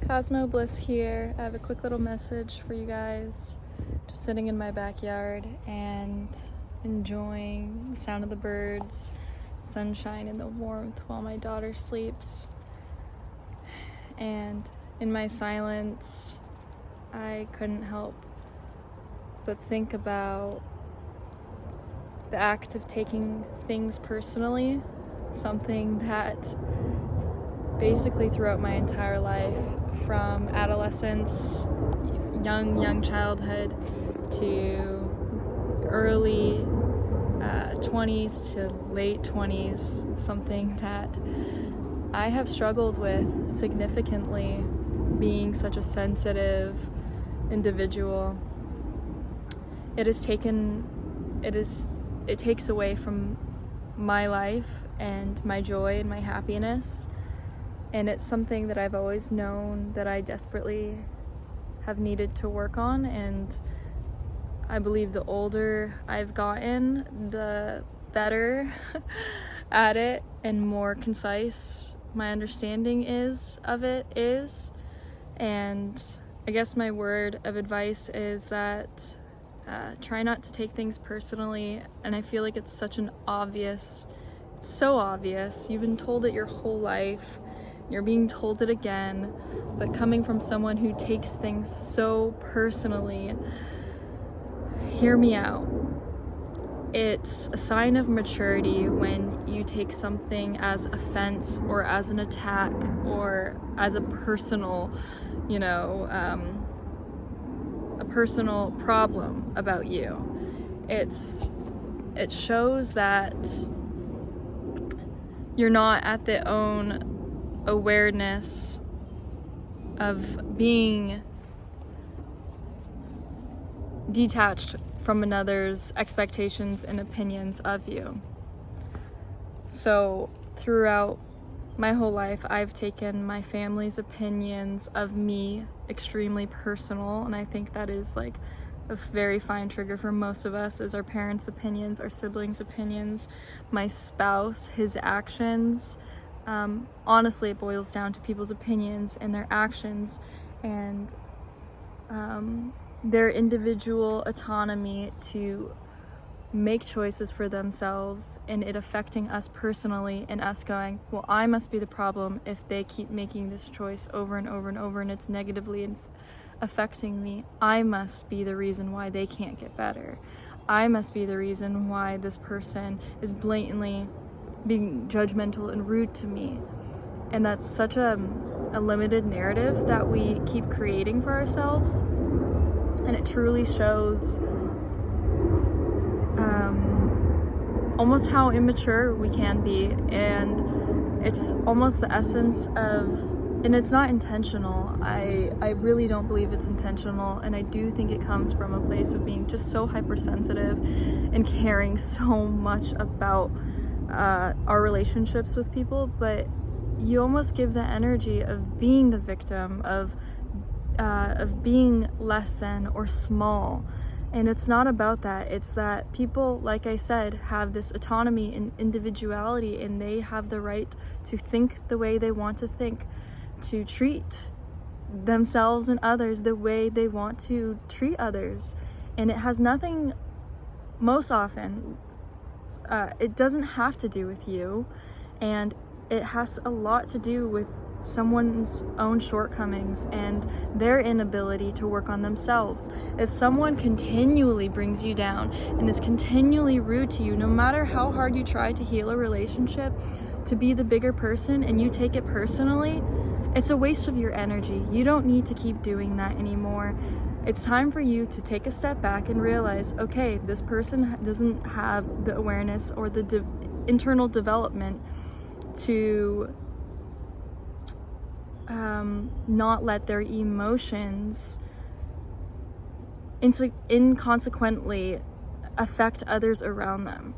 Cosmo Bliss here. I have a quick little message for you guys. Just sitting in my backyard and enjoying the sound of the birds, sunshine and the warmth while my daughter sleeps. And in my silence, I couldn't help but think about the act of taking things personally, something that basically throughout my entire life, from adolescence, young childhood, to early 20s to late 20s, something that I have struggled with significantly, being such a sensitive individual. It takes away from my life and my joy and my happiness. And it's something that I've always known that I desperately have needed to work on. And I believe the older I've gotten, the better at it and more concise my understanding of it is. And I guess my word of advice is that try not to take things personally. And I feel like it's so obvious. You've been told it your whole life. You're being told it again, but coming from someone who takes things so personally, hear me out. It's a sign of maturity when you take something as offense or as an attack or as a personal, a personal problem about you. It shows that you're not at the own awareness of being detached from another's expectations and opinions of you. So throughout my whole life, I've taken my family's opinions of me extremely personal, and I think that is like a very fine trigger for most of us, is our parents' opinions, our siblings' opinions, my spouse, his actions. Honestly, it boils down to people's opinions and their actions and their individual autonomy to make choices for themselves, and it affecting us personally, and us going, well, I must be the problem if they keep making this choice over and over and over and it's negatively affecting me. I must be the reason why they can't get better. I must be the reason why this person is blatantly being judgmental and rude to me. And that's such a limited narrative that we keep creating for ourselves, and it truly shows almost how immature we can be. And it's almost the essence of, and it's not intentional. I really don't believe it's intentional, and I do think it comes from a place of being just so hypersensitive and caring so much about our relationships with people. But you almost give the energy of being the victim, of being less than or small. And it's not about that. It's that people, like I said, have this autonomy and individuality, and they have the right to think the way they want to think, to treat themselves and others the way they want to treat others. And it has nothing, most often, it doesn't have to do with you, and it has a lot to do with someone's own shortcomings and their inability to work on themselves. If someone continually brings you down and is continually rude to you, no matter how hard you try to heal a relationship, to be the bigger person, and you take it personally, it's a waste of your energy. You don't need to keep doing that anymore. It's time for you to take a step back and realize, okay, this person doesn't have the awareness or the internal development to not let their emotions inconsequently affect others around them.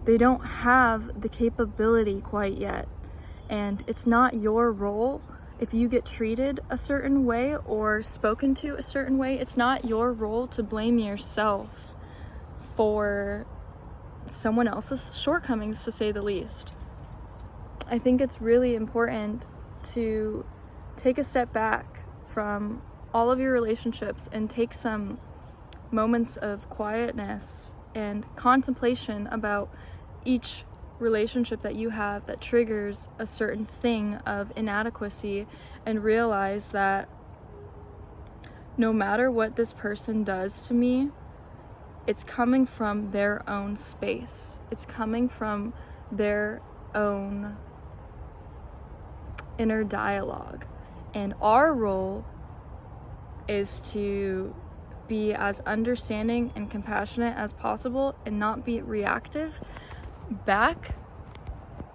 They don't have the capability quite yet, and it's not your role. If you get treated a certain way or spoken to a certain way, it's not your role to blame yourself for someone else's shortcomings, to say the least. I think it's really important to take a step back from all of your relationships and take some moments of quietness and contemplation about each relationship that you have that triggers a certain thing of inadequacy, and realize that no matter what this person does to me, it's coming from their own space. It's coming from their own inner dialogue. And our role is to be as understanding and compassionate as possible and not be reactive back,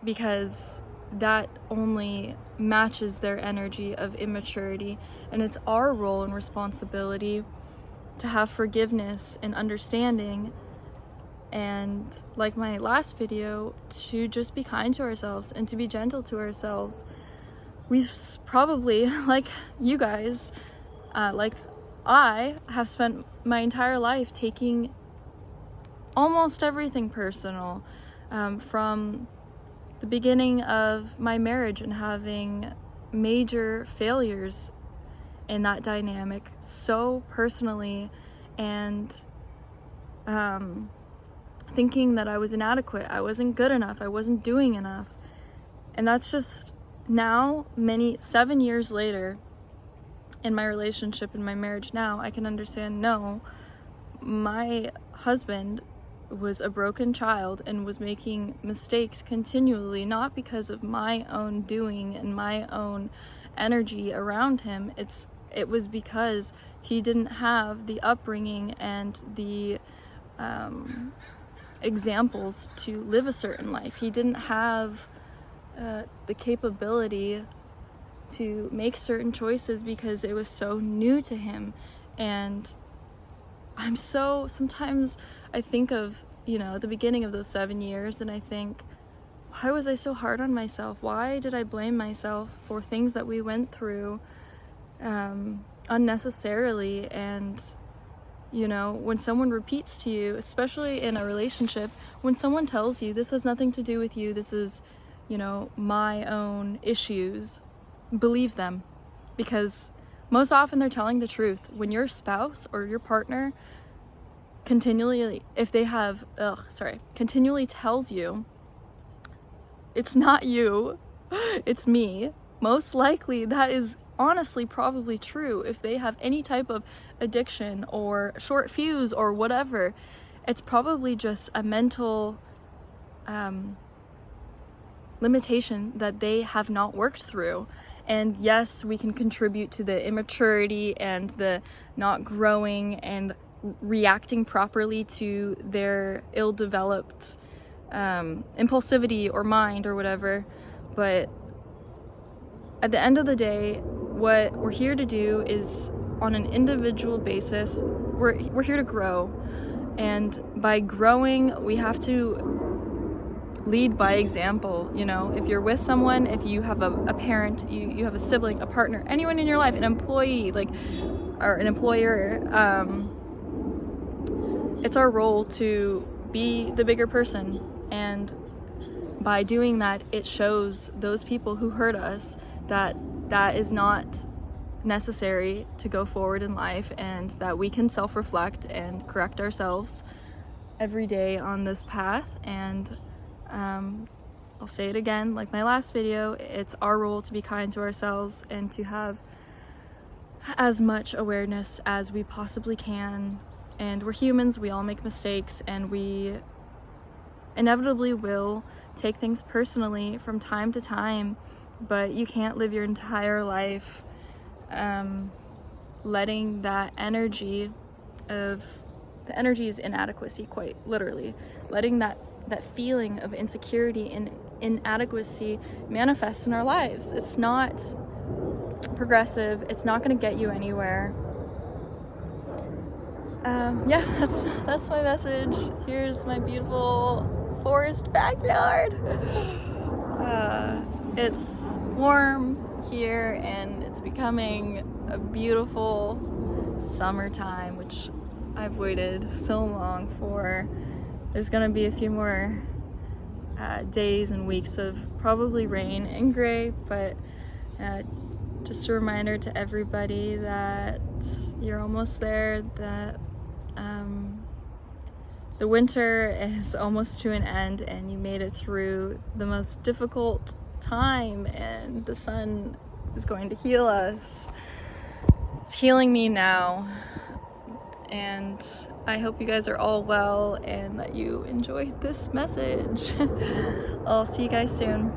because that only matches their energy of immaturity. And it's our role and responsibility to have forgiveness and understanding, and like my last video, to just be kind to ourselves and to be gentle to ourselves. We've probably, like you guys, like I have spent my entire life taking almost everything personal, from the beginning of my marriage and having major failures in that dynamic so personally, and thinking that I was inadequate, I wasn't good enough, I wasn't doing enough. And that's just now, 7 years later in my relationship, in my marriage now, I can understand, no, my husband was a broken child and was making mistakes continually, not because of my own doing and my own energy around him. It was because he didn't have the upbringing and the examples to live a certain life. He didn't have the capability to make certain choices because it was so new to him. And sometimes I think of, the beginning of those 7 years, and I think, why was I so hard on myself? Why did I blame myself for things that we went through unnecessarily? And when someone repeats to you, especially in a relationship, when someone tells you this has nothing to do with you, this is my own issues, believe them, because most often they're telling the truth. When your spouse or your partner continually tells you it's not you, it's me, most likely that is honestly probably true. If they have any type of addiction or short fuse or whatever, it's probably just a mental limitation that they have not worked through. And yes, we can contribute to the immaturity and the not growing and reacting properly to their ill-developed impulsivity or mind or whatever, but at the end of the day, what we're here to do is, on an individual basis, we're here to grow. And by growing, we have to lead by example. If you're with someone, if you have a parent, you have a sibling, a partner, anyone in your life, an employee, or an employer, it's our role to be the bigger person. And by doing that, it shows those people who hurt us that is not necessary to go forward in life, and that we can self-reflect and correct ourselves every day on this path. And I'll say it again, like my last video, it's our role to be kind to ourselves and to have as much awareness as we possibly can. And we're humans, we all make mistakes, and we inevitably will take things personally from time to time, but you can't live your entire life letting that energy is inadequacy, quite literally, letting that feeling of insecurity and inadequacy manifest in our lives. It's not progressive, it's not going to get you anywhere. That's my message. Here's my beautiful forest backyard. It's warm here and it's becoming a beautiful summertime, which I've waited so long for. There's gonna be a few more days and weeks of probably rain and gray, but just a reminder to everybody that you're almost there, that the winter is almost to an end and you made it through the most difficult time, and the sun is going to heal us. It's healing me now, and I hope you guys are all well and that you enjoyed this message. I'll see you guys soon.